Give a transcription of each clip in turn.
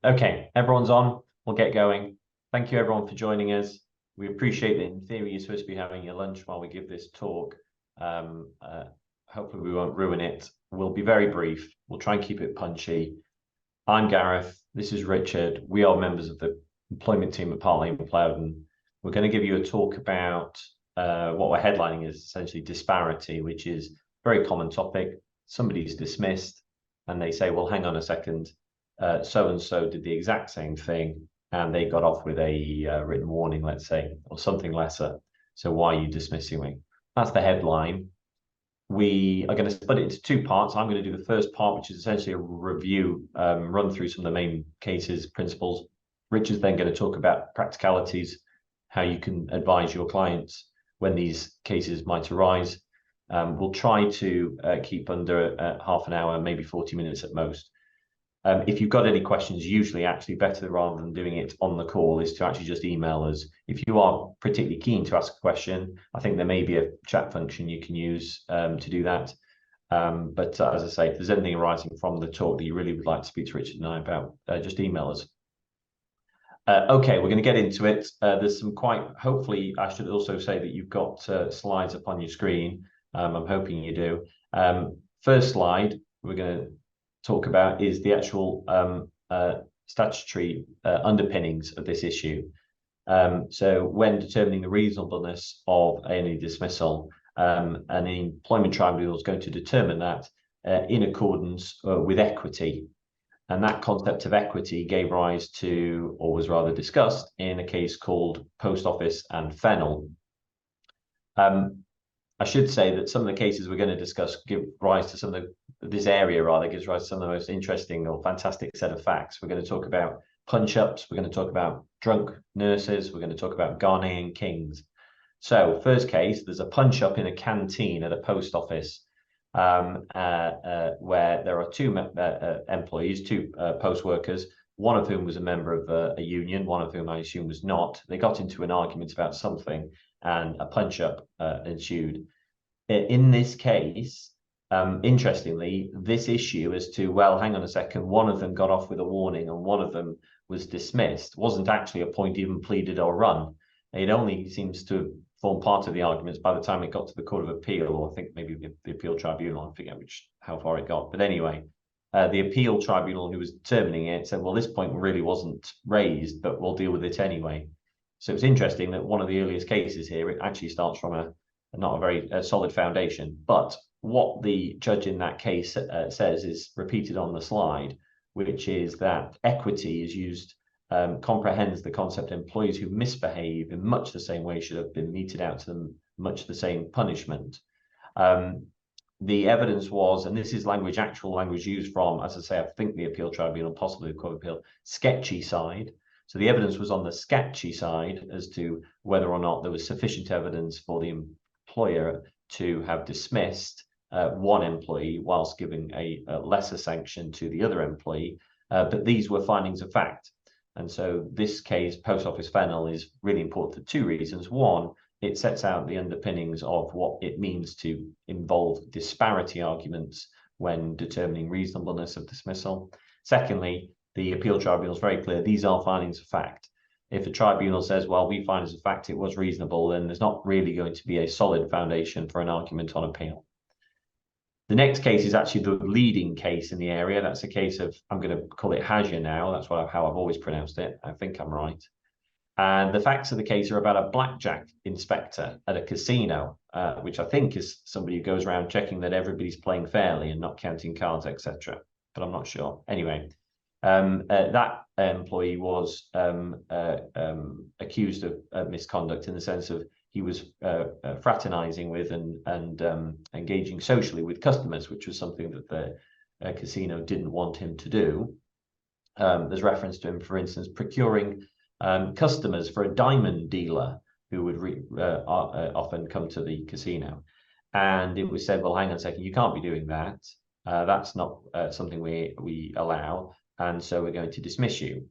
Okay, everyone's on. We'll get going. Thank you, everyone, for joining us. We appreciate that in theory you're supposed to be having your lunch while we give this talk. Hopefully we won't ruin it. We'll be very brief. We'll try and keep it punchy. I'm Gareth. This is Richard. We are members of the employment team at Partley and Plowden. We're going to give you a talk about what we're headlining is essentially disparity, which is a very common topic. Somebody's dismissed and they say, well, hang on a second. So-and-so did the exact same thing and they got off with a written warning, let's say, or something lesser. So why are you dismissing me? That's the headline. We are going to split it into two parts. I'm going to do the first part, which is essentially a review, run through some of the main cases, principles. Richard's then going to talk about practicalities, how you can advise your clients when these cases might arise. We'll try to keep under half an hour, maybe 40 minutes at most. If you've got any questions, usually actually better rather than doing it on the call is to actually just email us. If you are particularly keen to ask a question, I think there may be a chat function you can use to do that. But as I say, if there's anything arising from the talk that you really would like to speak to Richard and I about, just email us. Okay, we're going to get into it. There's some hopefully, I should also say that you've got slides up on your screen. I'm hoping you do. First slide, we're going to talk about is the actual statutory underpinnings of this issue. So when determining the reasonableness of any dismissal, an employment tribunal is going to determine that in accordance with equity. And that concept of equity gave rise to, or was rather discussed, in a case called Post Office and Fennell. I should say that some of the cases we're going to discuss give rise to some of this area rather gives rise to some of the most interesting or fantastic set of facts. We're going to talk about punch-ups. We're going to talk about drunk nurses. We're going to talk about Ghanaian kings. So first case, there's a punch-up in a canteen at a post office where there are two employees, two post workers, one of whom was a member of a union, one of whom I assume was not. They got into an argument about something and a punch-up ensued. In this case, interestingly, this issue as to, well, hang on a second, one of them got off with a warning and one of them was dismissed, wasn't actually a point even pleaded or run. It only seems to form part of the arguments by the time it got to the Court of Appeal, or I think maybe the Appeal Tribunal, I forget how far it got. But anyway, the Appeal Tribunal who was determining it said, well, this point really wasn't raised, but we'll deal with it anyway. So it's interesting that one of the earliest cases here, it actually starts from not a very solid foundation. But what the judge in that case says is repeated on the slide, which is that equity is used, comprehends the concept of employees who misbehave in much the same way should have been meted out to them much the same punishment. The evidence was, and this is actual language used from, as I say, I think the Appeal Tribunal, possibly the Court of Appeal, sketchy side. So the evidence was on the sketchy side as to whether or not there was sufficient evidence for the employer to have dismissed one employee whilst giving a lesser sanction to the other employee. But these were findings of fact. And so this case, Post Office Fennell, is really important for two reasons. One, it sets out the underpinnings of what it means to involve disparity arguments when determining reasonableness of dismissal. Secondly, the Appeal Tribunal is very clear. These are findings of fact. If a tribunal says, well, we find as a fact it was reasonable, then there's not really going to be a solid foundation for an argument on appeal. The next case is actually the leading case in the area. That's a case of, I'm going to call it Haja now. That's how I've always pronounced it. I think I'm right. And the facts of the case are about a blackjack inspector at a casino, which I think is somebody who goes around checking that everybody's playing fairly and not counting cards, etc. But I'm not sure. Anyway, that employee was accused of misconduct in the sense of he was fraternizing with and engaging socially with customers, which was something that the casino didn't want him to do. There's reference to him, for instance, procuring customers for a diamond dealer who would often come to the casino. And it was said, well, hang on a second, you can't be doing that. That's not something we allow. And so we're going to dismiss you.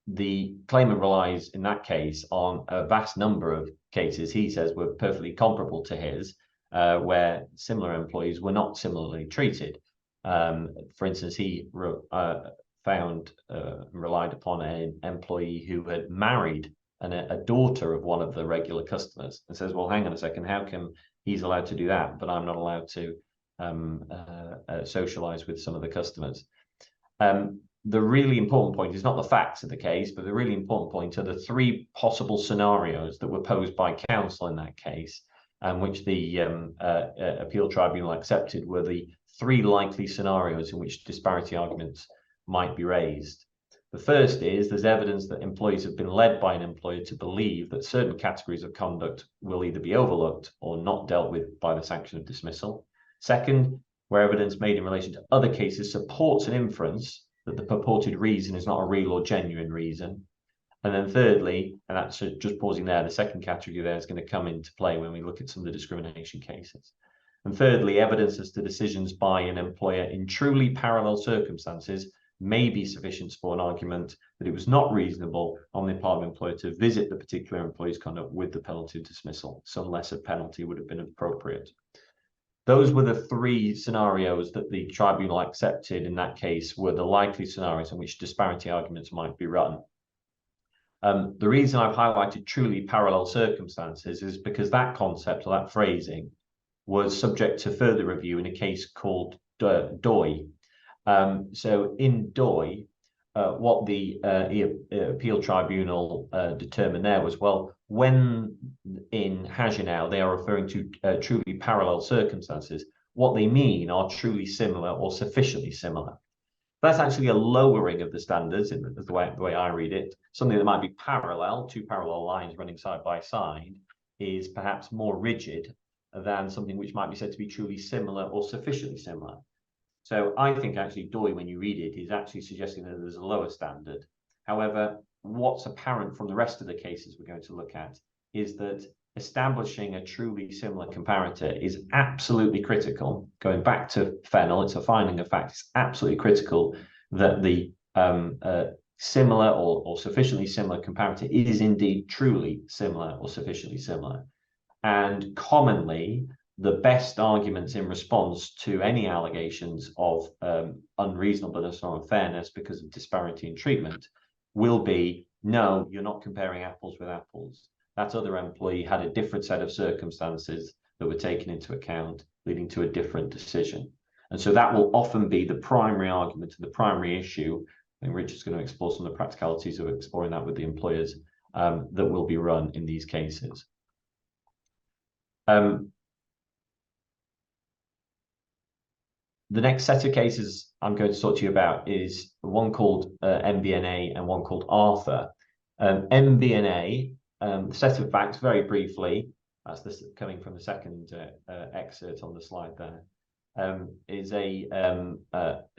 The claimant relies in that case on a vast number of cases he says were perfectly comparable to his, where similar employees were not similarly treated. For instance, he found relied upon an employee who had married a daughter of one of the regular customers, and says, well, hang on a second, how come he's allowed to do that, but I'm not allowed to socialize with some of the customers? The really important point is not the facts of the case, but the really important point are the three possible scenarios that were posed by counsel in that case, and which the appeal tribunal accepted were the three likely scenarios in which disparity arguments might be raised. The first is there's evidence that employees have been led by an employer to believe that certain categories of conduct will either be overlooked or not dealt with by the sanction of dismissal. Second, where evidence made in relation to other cases supports an inference that the purported reason is not a real or genuine reason. And then thirdly, and that's just pausing there, the second category there is going to come into play when we look at some of the discrimination cases. And thirdly, evidence as to decisions by an employer in truly parallel circumstances may be sufficient for an argument that it was not reasonable on the part of the employer to visit the particular employee's conduct with the penalty of dismissal. Some lesser penalty would have been appropriate. Those were the three scenarios that the tribunal accepted in that case were the likely scenarios in which disparity arguments might be run. The reason I've highlighted truly parallel circumstances is because that concept or that phrasing was subject to further review in a case called Doy. So in Doy, what the appeal tribunal determined there was, well, when in Hajinau they are referring to truly parallel circumstances, what they mean are truly similar or sufficiently similar. That's actually a lowering of the standards, in the way I read it. Something that might be parallel, two parallel lines running side by side, is perhaps more rigid than something which might be said to be truly similar or sufficiently similar. So I think actually Doy, when you read it, is actually suggesting that there's a lower standard. However, what's apparent from the rest of the cases we're going to look at is that establishing a truly similar comparator is absolutely critical. Going back to Fennell, it's a finding of fact. It's absolutely critical that the similar or sufficiently similar comparator is indeed truly similar or sufficiently similar. And commonly, the best arguments in response to any allegations of unreasonableness or unfairness because of disparity in treatment will be, no, you're not comparing apples with apples. That other employee had a different set of circumstances that were taken into account, leading to a different decision. And so that will often be the primary argument and the primary issue. I think Richard's going to explore some of the practicalities of exploring that with the employers that will be run in these cases. The next set of cases I'm going to talk to you about is one called MBNA and one called Arthur. MBNA, set of facts very briefly, that's this coming from the second excerpt on the slide there, is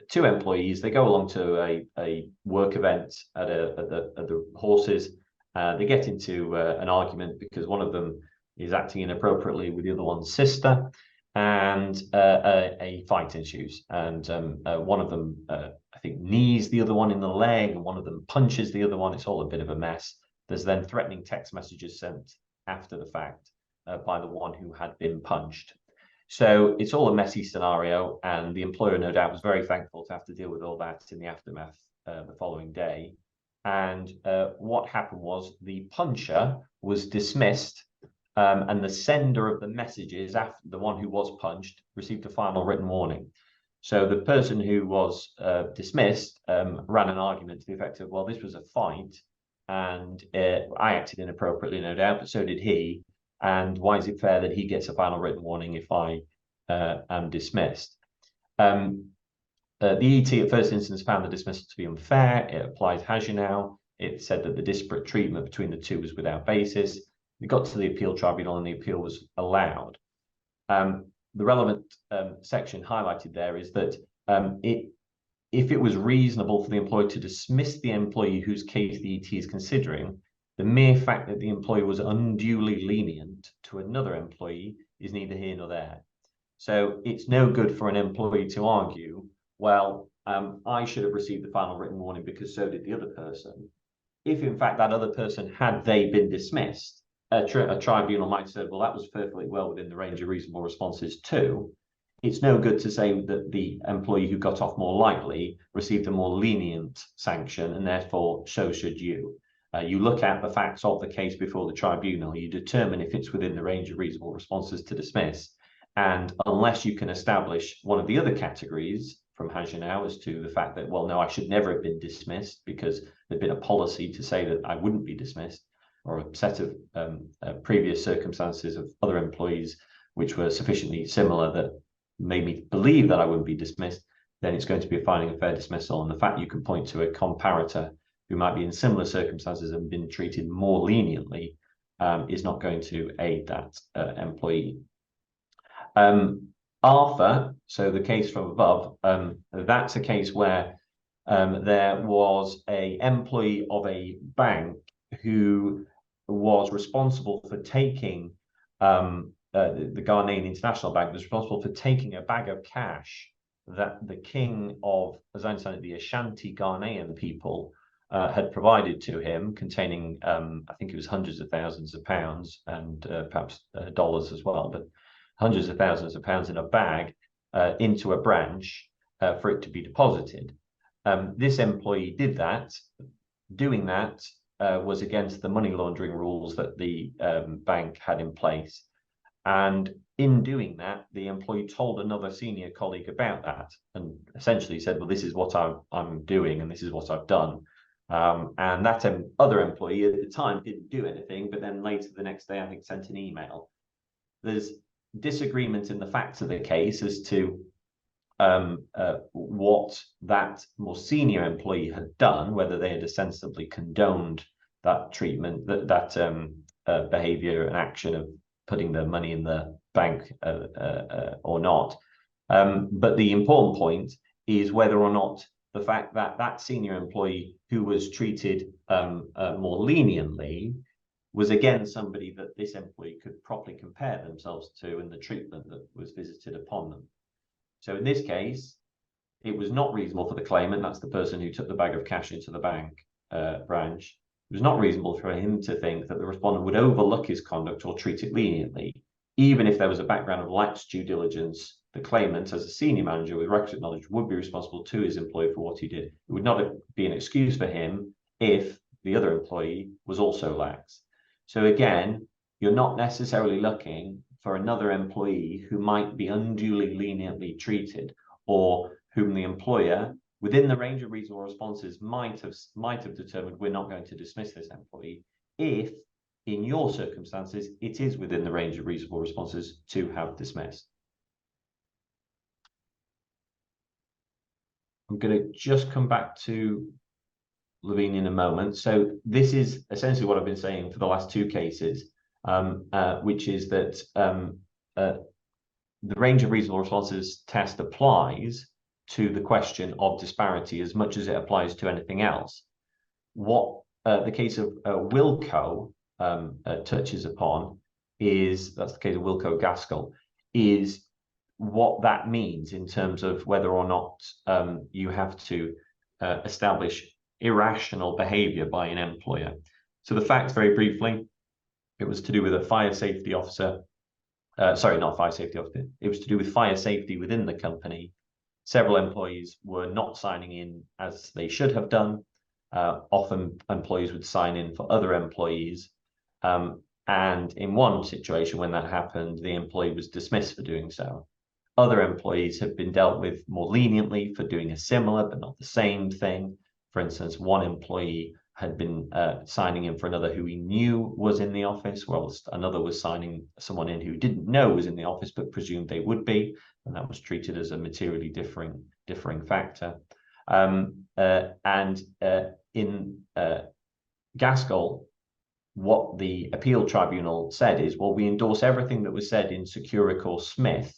two employees. They go along to a work event at the horses. They get into an argument because one of them is acting inappropriately with the other one's sister, and a fight ensues. And one of them, I think, knees the other one in the leg, and one of them punches the other one. It's all a bit of a mess. There's then threatening text messages sent after the fact by the one who had been punched. So it's all a messy scenario, and the employer, no doubt, was very thankful to have to deal with all that in the aftermath the following day. And what happened was the puncher was dismissed, and the sender of the messages, after the one who was punched, received a final written warning. So the person who was dismissed ran an argument to the effect of, well, this was a fight, and I acted inappropriately, no doubt, but so did he. And why is it fair that he gets a final written warning if I am dismissed? The ET at first instance found the dismissal to be unfair. It applied Hajinau. It said that the disparate treatment between the two was without basis. It got to the appeal tribunal and the appeal was allowed. The relevant section highlighted there is that if it was reasonable for the employer to dismiss the employee whose case the ET is considering, the mere fact that the employer was unduly lenient to another employee is neither here nor there. So it's no good for an employee to argue, well, I should have received the final written warning because so did the other person. If in fact that other person, had they been dismissed, a tribunal might say, well, that was perfectly well within the range of reasonable responses too. it's no good to say that the employee who got off more lightly received a more lenient sanction, and therefore so should you. You look at the facts of the case before the tribunal, you determine if it's within the range of reasonable responses to dismiss. And unless you can establish one of the other categories from Hagenau as to the fact that, well, no, I should never have been dismissed because there'd been a policy to say that I wouldn't be dismissed, or a set of previous circumstances of other employees which were sufficiently similar that made me believe that I wouldn't be dismissed, then it's going to be a finding of fair dismissal. And the fact you can point to a comparator who might be in similar circumstances and been treated more leniently is not going to aid that employee. Arthur, so the case from above, that's a case where there was an employee of a bank who was responsible for taking the Ghanaian International Bank was responsible for taking a bag of cash that the king of, as I understand it, the Ashanti Ghanaian people had provided to him, containing, I think it was hundreds of thousands of pounds and perhaps dollars as well, but hundreds of thousands of pounds in a bag into a branch for it to be deposited. This employee did that. Doing that was against the money laundering rules that the bank had in place. And in doing that, the employee told another senior colleague about that and essentially said, well, this is what I'm doing and this is what I've done. And that other employee at the time didn't do anything, but then later the next day, I think, sent an email. There's disagreement in the facts of the case as to what that more senior employee had done, whether they had ostensibly condoned that treatment, that behavior and action of putting the money in the bank or not. But the important point is whether or not the fact that that senior employee who was treated more leniently was again somebody that this employee could properly compare themselves to in the treatment that was visited upon them. So in this case, it was not reasonable for the claimant, that's the person who took the bag of cash into the bank branch, it was not reasonable for him to think that the respondent would overlook his conduct or treat it leniently. Even if there was a background of lax due diligence, the claimant, as a senior manager with requisite knowledge, would be responsible to his employee for what he did. It would not be an excuse for him if the other employee was also lax. So again, you're not necessarily looking for another employee who might be unduly leniently treated, or whom the employer, within the range of reasonable responses, might have determined we're not going to dismiss this employee, if in your circumstances it is within the range of reasonable responses to have dismissed. I'm going to just come back to Levine in a moment. So this is essentially what I've been saying for the last two cases, which is that the range of reasonable responses test applies to the question of disparity as much as it applies to anything else. What the case of Wilco touches upon is, that's the case of Wilco Gaskell, is what that means in terms of whether or not you have to establish irrational behavior by an employer. So the facts, very briefly, it was to do with a fire safety officer. Sorry, not fire safety officer. It was to do with fire safety within the company. Several employees were not signing in as they should have done. Often employees would sign in for other employees. And in one situation when that happened, the employee was dismissed for doing so. Other employees have been dealt with more leniently for doing a similar but not the same thing. For instance, one employee had been signing in for another who he knew was in the office, whilst another was signing someone in who didn't know was in the office but presumed they would be, and that was treated as a materially differing factor. In Gaskell, what the appeal tribunal said is, well, we endorse everything that was said in Securic or Smith,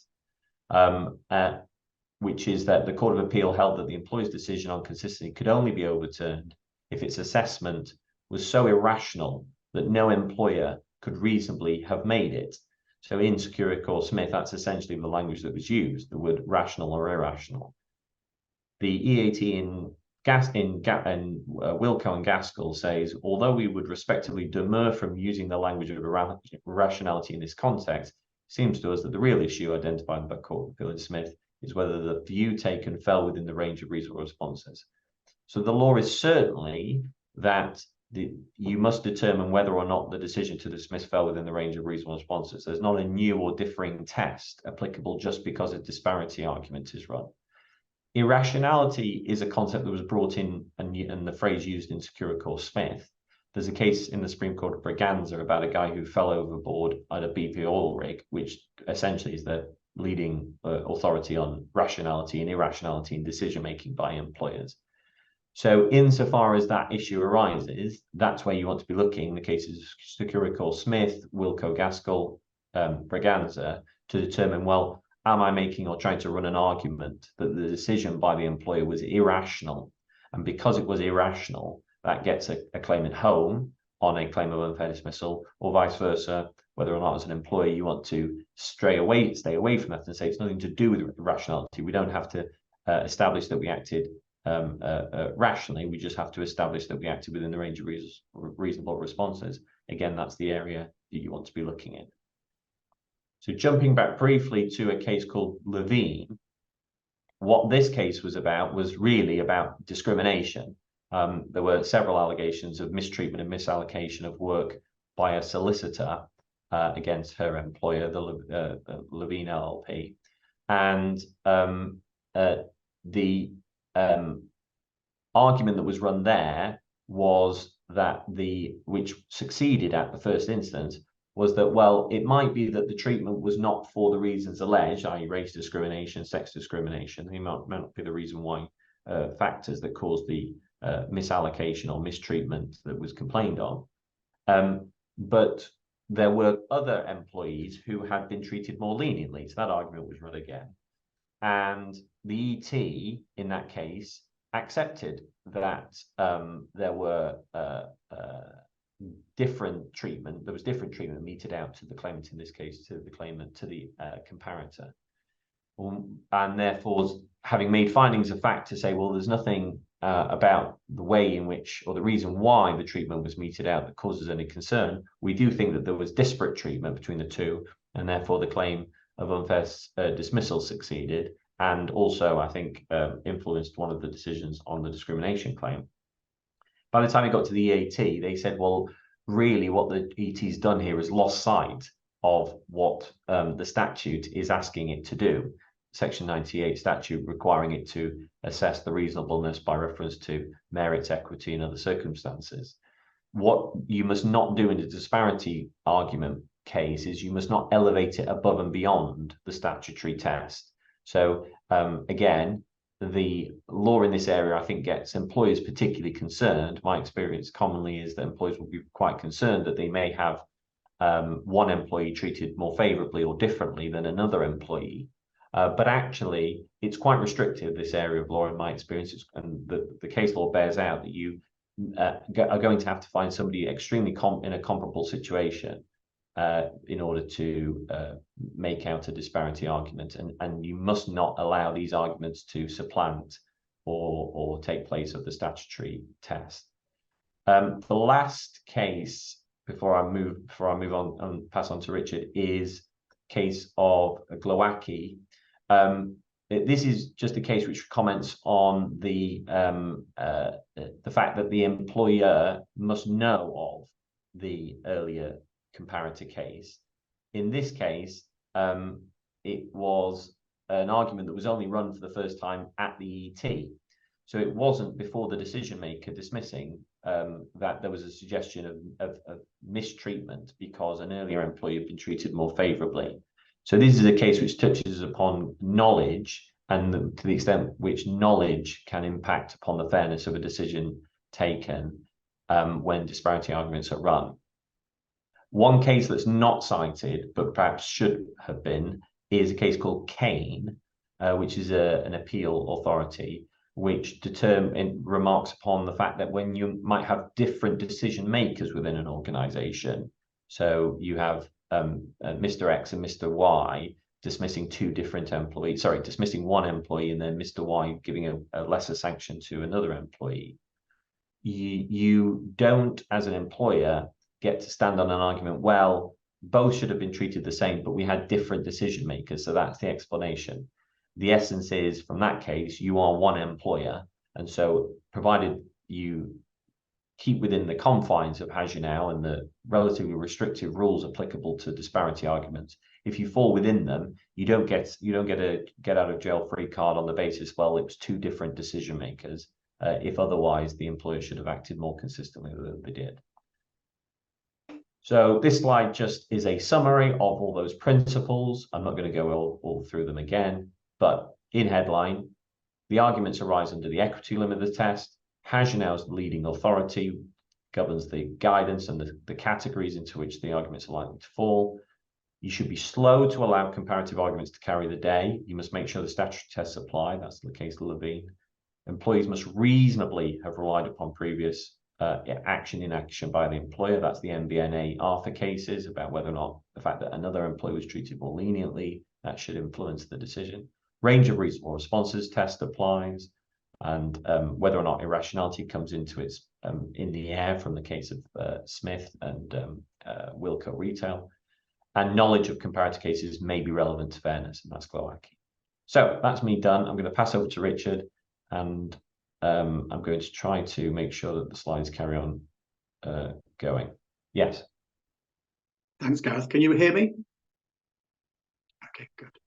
which is that the Court of Appeal held that the employer's decision on consistency could only be overturned if its assessment was so irrational that no employer could reasonably have made it. So in Securic or Smith, that's essentially the language that was used, the word rational or irrational. The EAT in Wilco and Gaskell says, although we would respectively demur from using the language of irrationality in this context, seems to us that the real issue identified by Court of Appeal in Smith is whether the view taken fell within the range of reasonable responses. So the law is certainly that you must determine whether or not the decision to dismiss fell within the range of reasonable responses. There's not a new or differing test applicable just because a disparity argument is run. Irrationality is a concept that was brought in and the phrase used in Secure Course Smith. There's a case in the Supreme Court of Braganza about a guy who fell overboard at a BP oil rig, which essentially is the leading authority on rationality and irrationality in decision-making by employers. So insofar as that issue arises, that's where you want to be looking, the cases of Secure Course Smith, Wilco Gaskell, Braganza, to determine, well, am I making or trying to run an argument that the decision by the employer was irrational? And because it was irrational, that gets a claimant home on a claim of unfair dismissal, or vice versa, whether or not as an employer you want to stay away from that and say it's nothing to do with rationality. We don't have to establish that we acted rationally. We just have to establish that we acted within the range of reasonable responses. Again, that's the area that you want to be looking in. So jumping back briefly to a case called Levine, what this case was about was really about discrimination. There were several allegations of mistreatment and misallocation of work by a solicitor against her employer, the Levine LLP. And the argument that was run there was that which succeeded at the first instance, was that, well, it might be that the treatment was not for the reasons alleged, i.e. race discrimination, sex discrimination. They might not be the reason why factors that caused the misallocation or mistreatment that was complained of. But there were other employees who had been treated more leniently. So that argument was run again. And the ET, in that case, accepted that there were different treatment. There was different treatment meted out to the claimant, in this case, to the claimant, to the comparator. And therefore, having made findings of fact to say, well, there's nothing about the way in which, or the reason why the treatment was meted out that causes any concern, we do think that there was disparate treatment between the two, and therefore the claim of unfair dismissal succeeded, and also, I think, influenced one of the decisions on the discrimination claim. By the time it got to the EAT, they said, well, really what the ET's done here is lost sight of what the statute is asking it to do. Section 98 statute requiring it to assess the reasonableness by reference to merits, equity, and other circumstances. What you must not do in a disparity argument case is you must not elevate it above and beyond the statutory test. So again, the law in this area, I think, gets employers particularly concerned. My experience commonly is that employers will be quite concerned that they may have one employee treated more favorably or differently than another employee. But actually, it's quite restrictive, this area of law, in my experience. And the case law bears out that you are going to have to find somebody extremely in a comparable situation in order to make out a disparity argument. And you must not allow these arguments to supplant or take place of the statutory test. The last case before I move on and pass on to Richard is case of Glowacki. This is just a case which comments on the fact that the employer must know of the earlier comparator case. In this case, it was an argument that was only run for the first time at the ET. So it wasn't before the decision maker dismissing that there was a suggestion of mistreatment because an earlier employee had been treated more favorably. So this is a case which touches upon knowledge and to the extent which knowledge can impact upon the fairness of a decision taken when disparity arguments are run. One case that's not cited, but perhaps should have been, is a case called Kane, which is an appeal authority, which remarks upon the fact that when you might have different decision makers within an organization, so you have Mr. X and Mr. Y dismissing dismissing one employee and then Mr. Y giving a lesser sanction to another employee. You don't, as an employer, get to stand on an argument, well, both should have been treated the same, but we had different decision makers. So that's the explanation. The essence is, from that case, you are one employer. And so provided you keep within the confines of Hagenau and the relatively restrictive rules applicable to disparity arguments, if you fall within them, you don't get a get out of jail free card on the basis, well, it was two different decision makers. If otherwise, the employer should have acted more consistently than they did. So this slide just is a summary of all those principles. I'm not going to go all through them again, but in headline, the arguments arise under the equity limit of the test. Hagenau's leading authority governs the guidance and the categories into which the arguments are likely to fall. You should be slow to allow comparative arguments to carry the day. You must make sure the statutory tests apply. That's the case of Levine. Employees must reasonably have relied upon previous inaction by the employer. That's the MBNA Arthur cases about whether or not the fact that another employee was treated more leniently, that should influence the decision. Range of reasonable responses test applies, and whether or not irrationality comes into its in the air from the case of Smith and Wilco Retail. And knowledge of comparative cases may be relevant to fairness, and that's Glowacki. So that's me done. I'm going to pass over to Richard, and I'm going to try to make sure that the slides carry on going. Yes. Thanks, Gareth. Can you hear me? Okay, good.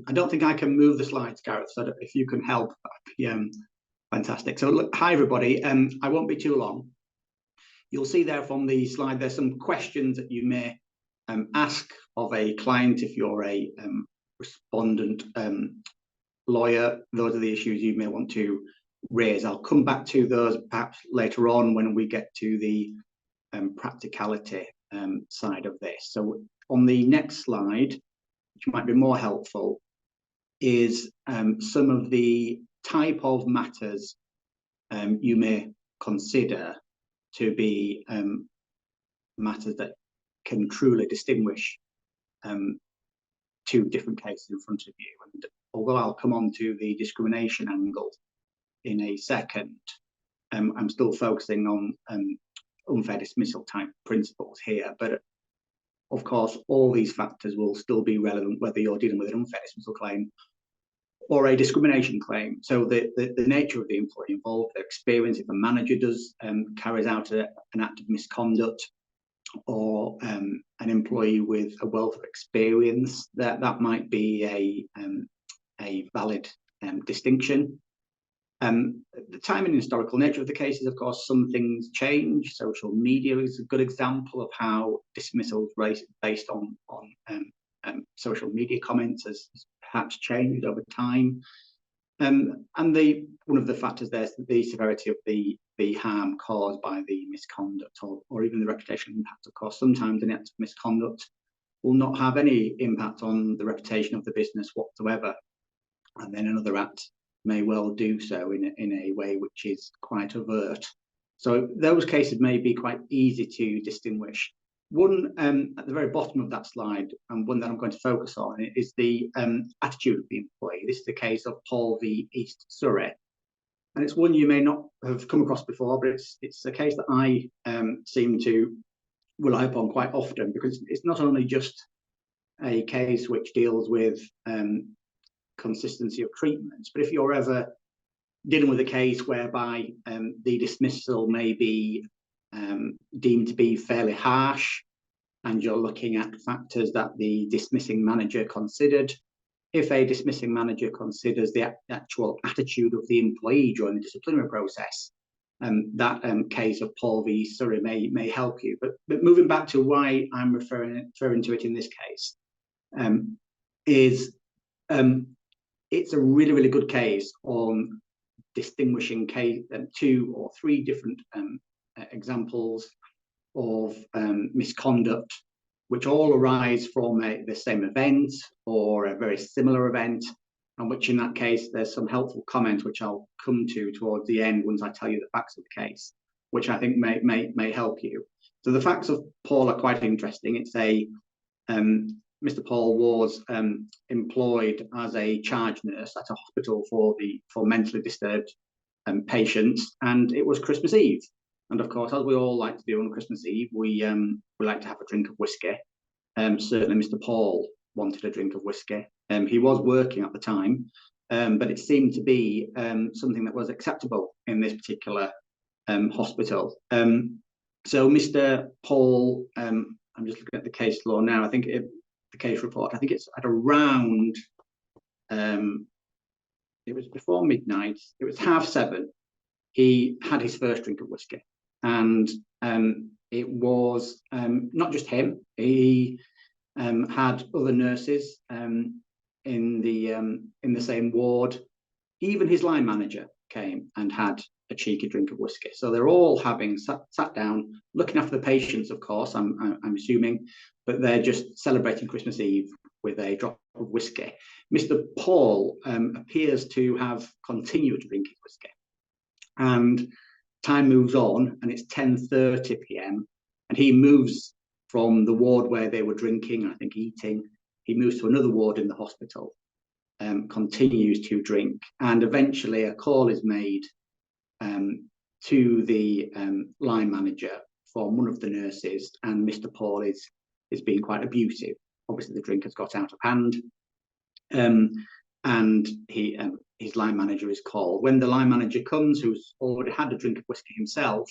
I don't think I can move the slides, Gareth, so if you can help, that'd be fantastic. So look, hi everybody. I won't be too long. You'll see there from the slide, there's some questions that you may ask of a client if you're a respondent lawyer. Those are the issues you may want to raise. I'll come back to those perhaps later on when we get to the practicality side of this. So on the next slide, which might be more helpful, is some of the type of matters you may consider to be matters that can truly distinguish two different cases in front of you. And although I'll come on to the discrimination angle in a second, I'm still focusing on unfair dismissal type principles here. But of course, all these factors will still be relevant whether you're dealing with an unfair dismissal claim or a discrimination claim. So the nature of the employee involved, their experience, if a manager carries out an act of misconduct, or an employee with a wealth of experience, that might be a valid distinction. The time and historical nature of the cases, of course, some things change. Social media is a good example of how dismissals based on social media comments has perhaps changed over time. And one of the factors there is the severity of the harm caused by the misconduct, or even the reputational impact. Of course, sometimes an act of misconduct will not have any impact on the reputation of the business whatsoever, and then another act may well do so in a way which is quite overt. So those cases may be quite easy to distinguish. One at the very bottom of that slide, and one that I'm going to focus on, is the attitude of the employee. This is the case of Paul v. East Surrey. And it's one you may not have come across before, but it's a case that I seem to rely upon quite often, because it's not only just a case which deals with consistency of treatments, but if you're ever dealing with a case whereby the dismissal may be deemed to be fairly harsh, and you're looking at factors that the dismissing manager considered, if a dismissing manager considers the actual attitude of the employee during the disciplinary process, that case of Paul v. Surrey may help you. But moving back to why I'm referring to it in this case, it's a really, really good case on distinguishing two or three different examples of misconduct, which all arise from the same event or a very similar event, and which in that case there's some helpful comments which I'll come to towards the end once I tell you the facts of the case, which I think may help you. So the facts of Paul are quite interesting. It's Mr. Paul was employed as a charge nurse at a hospital for mentally disturbed patients, and it was Christmas Eve. And of course, as we all like to do on Christmas Eve, we like to have a drink of whiskey. Certainly Mr. Paul wanted a drink of whiskey. He was working at the time, but it seemed to be something that was acceptable in this particular hospital. So Mr. Paul, I'm just looking at the case law now. I think the case report, I think it's at around, it was before midnight, it was 7:30. He had his first drink of whiskey, and it was not just him. He had other nurses in the same ward. Even his line manager came and had a cheeky drink of whiskey. So they're all having sat down, looking after the patients, of course, I'm assuming, but they're just celebrating Christmas Eve with a drop of whiskey. Mr. Paul appears to have continued drinking whiskey. And time moves on, and it's 10:30 p.m. and he moves from the ward where they were drinking, I think eating. He moves to another ward in the hospital, continues to drink, and eventually a call is made to the line manager from one of the nurses, and Mr. Paul is being quite abusive. Obviously, the drink has got out of hand, and his line manager is called. When the line manager comes, who's already had a drink of whiskey himself,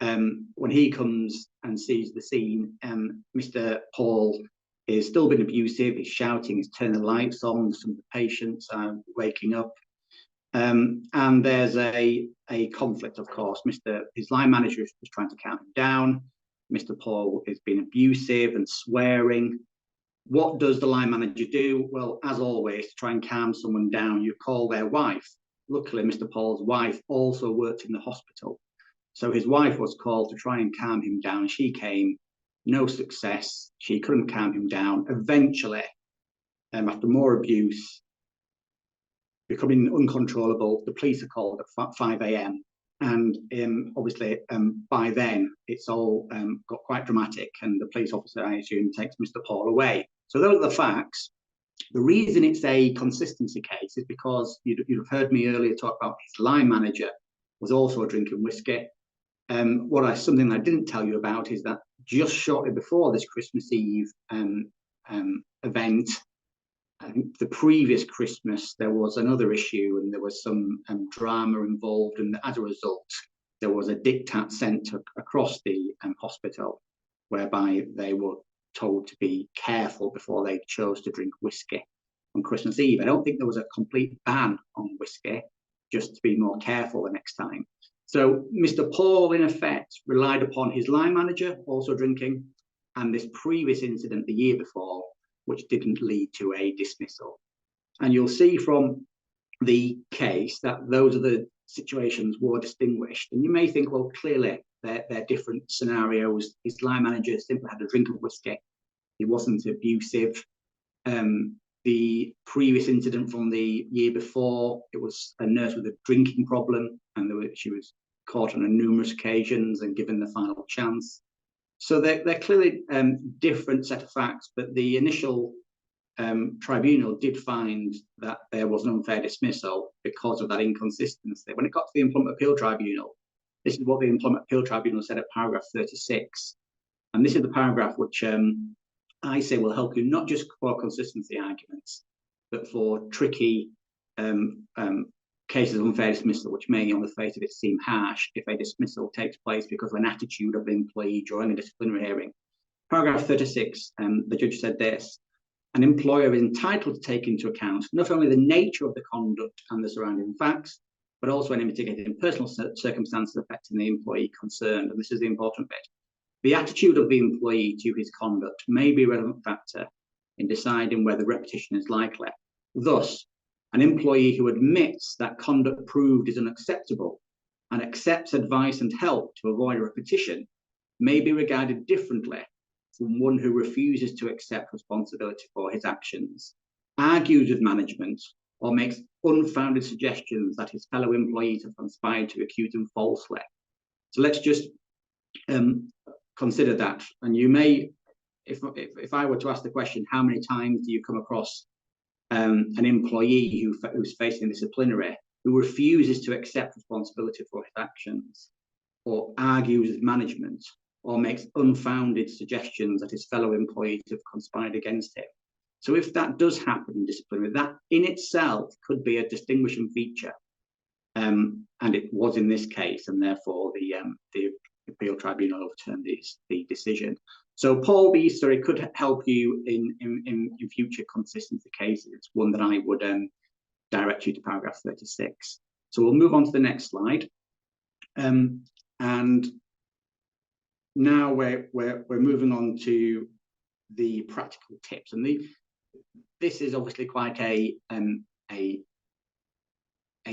when he comes and sees the scene, Mr. Paul is still being abusive. He's shouting, he's turning the lights on. Some of the patients are waking up, and there's a conflict. Of course, his line manager is trying to calm him down. Mr. Paul is being abusive and swearing. What does the line manager do? Well, as always, to try and calm someone down, you call their wife. Luckily, Mr. Paul's wife also worked in the hospital. So his wife was called to try and calm him down. She came, no success. She couldn't calm him down. Eventually, after more abuse, becoming uncontrollable, the police are called at 5 a.m. And obviously, by then, it's all got quite dramatic, and the police officer, I assume, takes Mr. Paul away. So those are the facts. The reason it's a consistency case is because you'd have heard me earlier talk about his line manager was also drinking whiskey. Something I didn't tell you about is that just shortly before this Christmas Eve event, I think the previous Christmas, there was another issue and there was some drama involved, and as a result, there was a diktat sent across the hospital whereby they were told to be careful before they chose to drink whiskey on Christmas Eve. I don't think there was a complete ban on whiskey, just to be more careful the next time. So Mr. Paul, in effect, relied upon his line manager also drinking, and this previous incident the year before, which didn't lead to a dismissal. And you'll see from the case that those are the situations were distinguished. And you may think, well, clearly they're different scenarios. His line manager simply had a drink of whiskey. He wasn't abusive. The previous incident from the year before, it was a nurse with a drinking problem, and she was caught on numerous occasions and given the final chance. So they're clearly different set of facts, but the initial tribunal did find that there was an unfair dismissal because of that inconsistency. When it got to the Employment Appeal Tribunal, this is what the Employment Appeal Tribunal said at paragraph 36. And this is the paragraph which I say will help you not just for consistency arguments, but for tricky cases of unfair dismissal, which may on the face of it seem harsh if a dismissal takes place because of an attitude of the employee during a disciplinary hearing. Paragraph 36, the judge said this: an employer is entitled to take into account not only the nature of the conduct and the surrounding facts, but also any mitigating personal circumstances affecting the employee concerned. And this is the important bit. The attitude of the employee to his conduct may be a relevant factor in deciding whether repetition is likely. Thus, an employee who admits that conduct proved is unacceptable and accepts advice and help to avoid repetition may be regarded differently from one who refuses to accept responsibility for his actions, argues with management, or makes unfounded suggestions that his fellow employees have conspired to accuse him falsely. So let's just consider that. And you may, if I were to ask the question, how many times do you come across an employee who's facing disciplinary who refuses to accept responsibility for his actions? or argues with management, or makes unfounded suggestions that his fellow employees have conspired against him. So if that does happen in disciplinary, that in itself could be a distinguishing feature. And it was in this case, and therefore the appeal tribunal overturned the decision. So Paul, the story could help you in future consistency cases. It's one that I would direct you to paragraph 36. So we'll move on to the next slide. And now we're moving on to the practical tips, and this is obviously quite a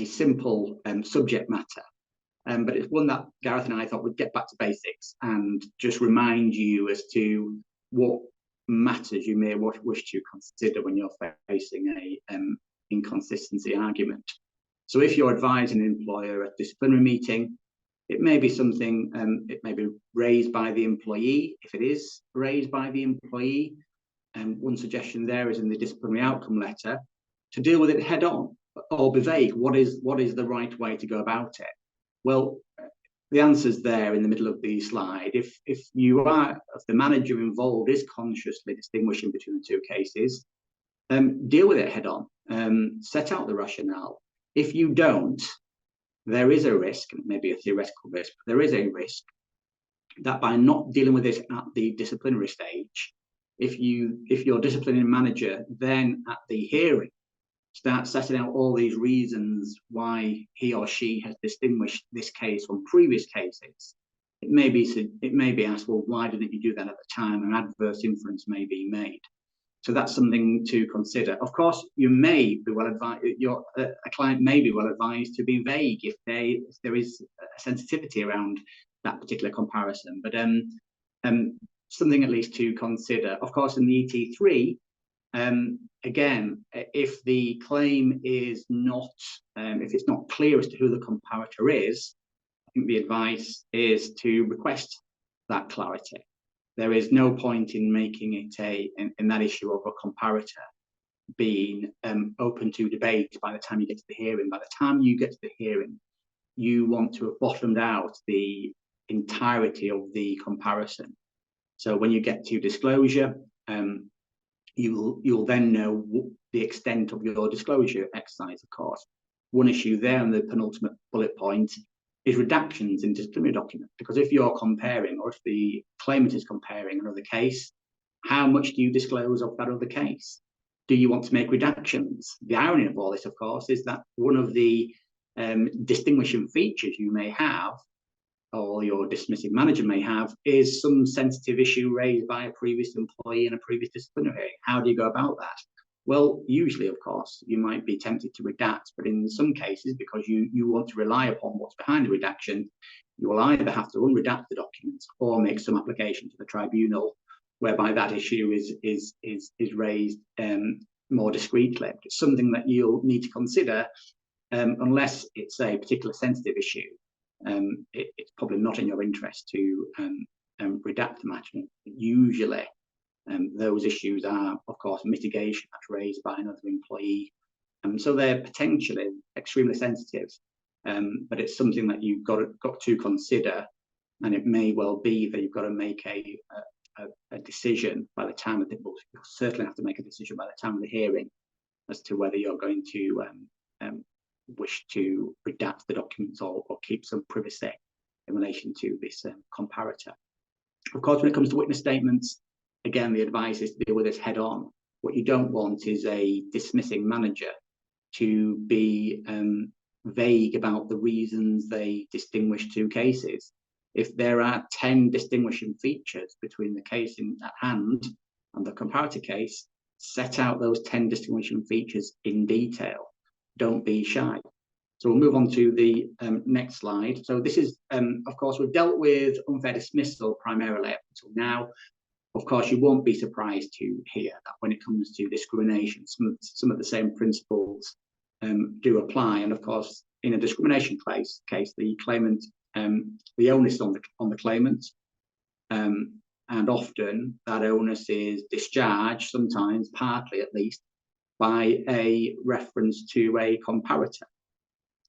simple subject matter, but it's one that Gareth and I thought would get back to basics and just remind you as to what matters you may wish to consider when you're facing a inconsistency argument. So if you're advising an employer at a disciplinary meeting, it may be something, it may be raised by the employee. If it is raised by the employee, one suggestion there is in the disciplinary outcome letter to deal with it head on, or be vague. What is the right way to go about it? Well, the answer's there in the middle of the slide. If the manager involved is consciously distinguishing between the two cases, deal with it head on, set out the rationale. If you don't, there is a risk, and maybe a theoretical risk, but there is a risk that by not dealing with this at the disciplinary stage, if your disciplinary manager then at the hearing starts setting out all these reasons why he or she has distinguished this case from previous cases, it may be asked, well, why didn't you do that at the time? An adverse inference may be made. So that's something to consider. Of course, you may be well advised. A client may be well advised to be vague if there is a sensitivity around that particular comparison. But something at least to consider. Of course, in the ET3, again, if the claim is not, if it's not clear as to who the comparator is, I think the advice is to request that clarity. There is no point in making it in that issue of a comparator being open to debate by the time you get to the hearing. By the time you get to the hearing, you want to have bottomed out the entirety of the comparison. So when you get to disclosure, you'll then know the extent of your disclosure exercise, of course. One issue there in the penultimate bullet point is redactions in disciplinary documents, because if you're comparing, or if the claimant is comparing another case, how much do you disclose of that other case? Do you want to make redactions? The irony of all this, of course, is that one of the distinguishing features you may have, or your dismissing manager may have, is some sensitive issue raised by a previous employee in a previous disciplinary hearing. How do you go about that? Well, usually, of course, you might be tempted to redact, but in some cases, because you want to rely upon what's behind the redaction, you will either have to unredact the documents or make some application to the tribunal, whereby that issue is raised more discreetly. It's something that you'll need to consider, unless it's a particular sensitive issue. It's probably not in your interest to redact the matter. Usually, those issues are, of course, mitigation that's raised by another employee. So they're potentially extremely sensitive, but it's something that you've got to consider, and it may well be that you've got to make a decision by the time of the, you'll certainly have to make a decision by the time of the hearing as to whether you're going to wish to redact the documents or keep some privacy in relation to this comparator. Of course, when it comes to witness statements, again, the advice is to deal with this head on. What you don't want is a dismissing manager to be vague about the reasons they distinguish two cases. If there are 10 distinguishing features between the case at hand and the comparator case, set out those 10 distinguishing features in detail. Don't be shy. So we'll move on to the next slide. So this is, of course, we've dealt with unfair dismissal primarily up until now. Of course, you won't be surprised to hear that when it comes to discrimination, some of the same principles do apply. And of course, in a discrimination case, the claimant, the onus is on the claimant, and often that onus is discharged, sometimes partly at least, by a reference to a comparator.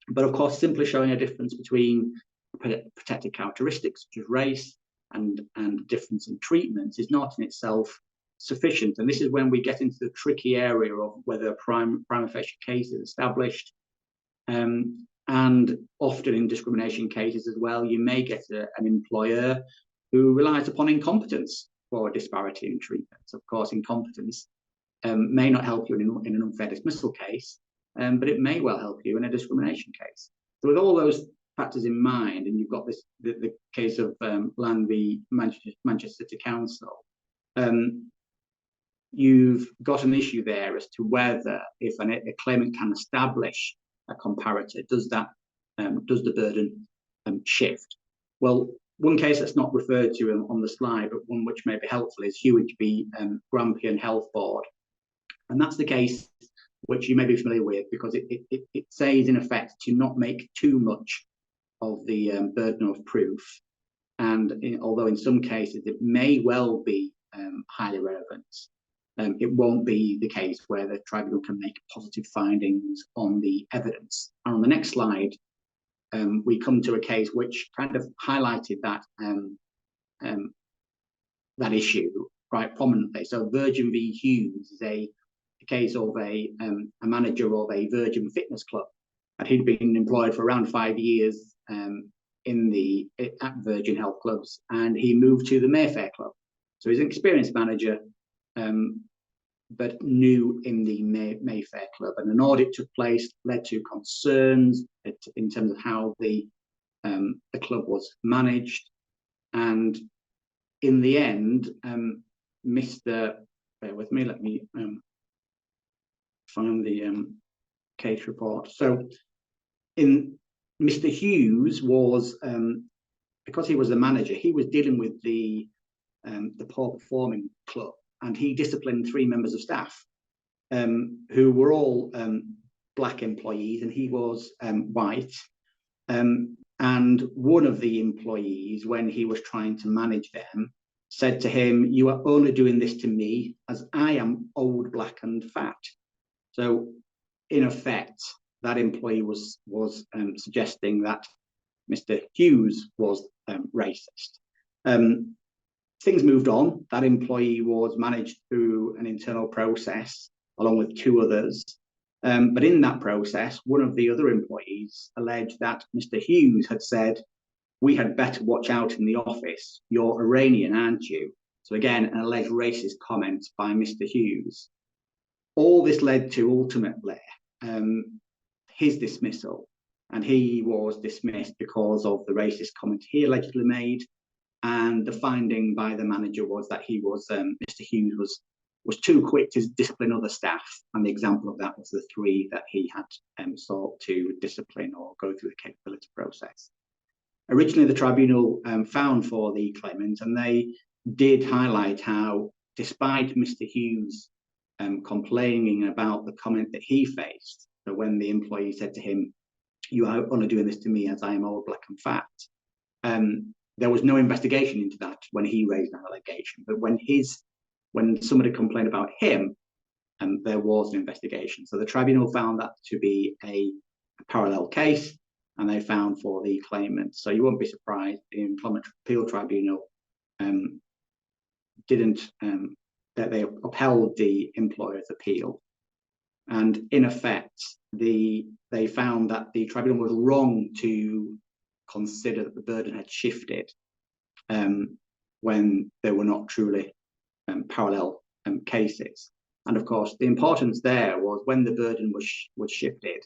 But of course, simply showing a difference between protected characteristics such as race and difference in treatment is not in itself sufficient. And this is when we get into the tricky area of whether a prima facie case is established. And often in discrimination cases as well, you may get an employer who relies upon incompetence for a disparity in treatment. Of course, incompetence may not help you in an unfair dismissal case, but it may well help you in a discrimination case. So with all those factors in mind, and you've got this the case of Land v Manchester City Council, you've got an issue there as to whether, if a claimant can establish a comparator, does the burden shift? Well, one case that's not referred to on the slide, but one which may be helpful, is Hewitt v Grampian Health Board, and that's the case which you may be familiar with, because it says in effect to not make too much of the burden of proof, and although in some cases it may well be highly relevant, it won't be the case where the tribunal can make positive findings on the evidence. And on the next slide, we come to a case which kind of highlighted that issue quite prominently. So Virgin v Hughes is a case of a manager of a Virgin fitness club, and he'd been employed for around 5 years at Virgin Health Clubs, and he moved to the Mayfair Club. So he's an experienced manager, but new in the Mayfair Club, and an audit took place, led to concerns in terms of how the club was managed, and in the end, bear with me, let me find the case report. So Mr. Hughes was, because he was the manager, he was dealing with the poor performing club, and he disciplined 3 members of staff who were all black employees, and he was white. And one of the employees, when he was trying to manage them, said to him, "You are only doing this to me as I am old, black and fat." So in effect, that employee was suggesting that Mr. Hughes was racist. Things moved on. That employee was managed through an internal process along with 2 others. But in that process, one of the other employees alleged that Mr. Hughes had said, "We had better watch out in the office. You're Iranian, aren't you?" So again, an alleged racist comment by Mr. Hughes. All this led to ultimately his dismissal, and he was dismissed because of the racist comment he allegedly made. And the finding by the manager was that Mr. Hughes was too quick to discipline other staff, and the example of that was the 3 that he had sought to discipline or go through the capability process. Originally, the tribunal found for the claimant, and they did highlight how, despite Mr. Hughes complaining about the comment that he faced, so when the employee said to him, "You are only doing this to me as I am old, black and fat," there was no investigation into that when he raised that allegation. But when somebody complained about him, there was an investigation. So the tribunal found that to be a parallel case, and they found for the claimant. So you won't be surprised the Employment Appeal Tribunal that they upheld the employer's appeal. And in effect, they found that the tribunal was wrong to consider that the burden had shifted when there were not truly parallel cases. And of course, the importance there was when the burden was shifted,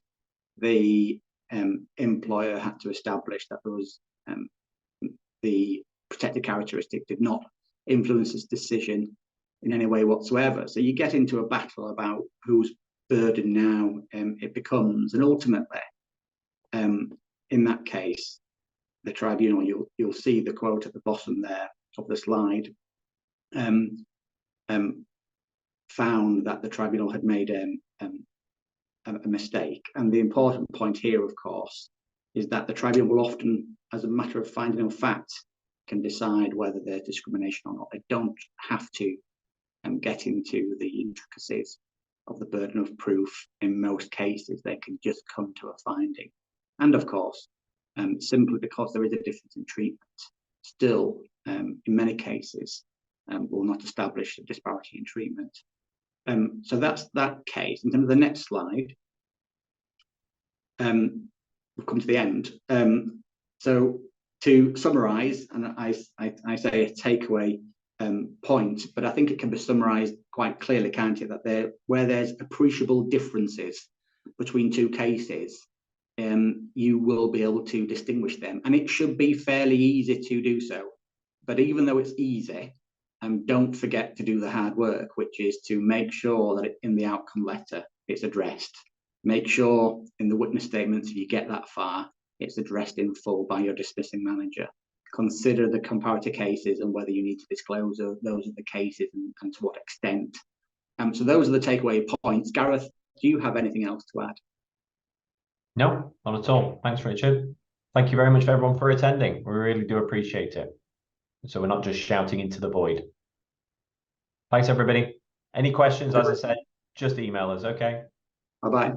the employer had to establish that there was the protected characteristic did not influence his decision in any way whatsoever. So you get into a battle about whose burden now it becomes, and ultimately, in that case, the tribunal, you'll see the quote at the bottom there of the slide, found that the tribunal had made a mistake. And the important point here, of course, is that the tribunal will often, as a matter of finding of fact, can decide whether there's discrimination or not. They don't have to get into the intricacies of the burden of proof in most cases. They can just come to a finding. And of course, simply because there is a difference in treatment, still, in many cases, will not establish a disparity in treatment. So that's that case. In terms of the next slide, we've come to the end. So to summarise, and I say a takeaway point, but I think it can be summarised quite clearly, can't it? That where there's appreciable differences between two cases, you will be able to distinguish them, and it should be fairly easy to do so. But even though it's easy, don't forget to do the hard work, which is to make sure that in the outcome letter it's addressed. Make sure in the witness statements, if you get that far, it's addressed in full by your dismissing manager. Consider the comparator cases and whether you need to disclose those are the cases and to what extent. So those are the takeaway points. Gareth, do you have anything else to add? No, not at all. Thanks, Richard. Thank you very much for everyone for attending. We really do appreciate it. So we're not just shouting into the void. Thanks, everybody. Any questions, as I said, just email us, okay? Bye-bye.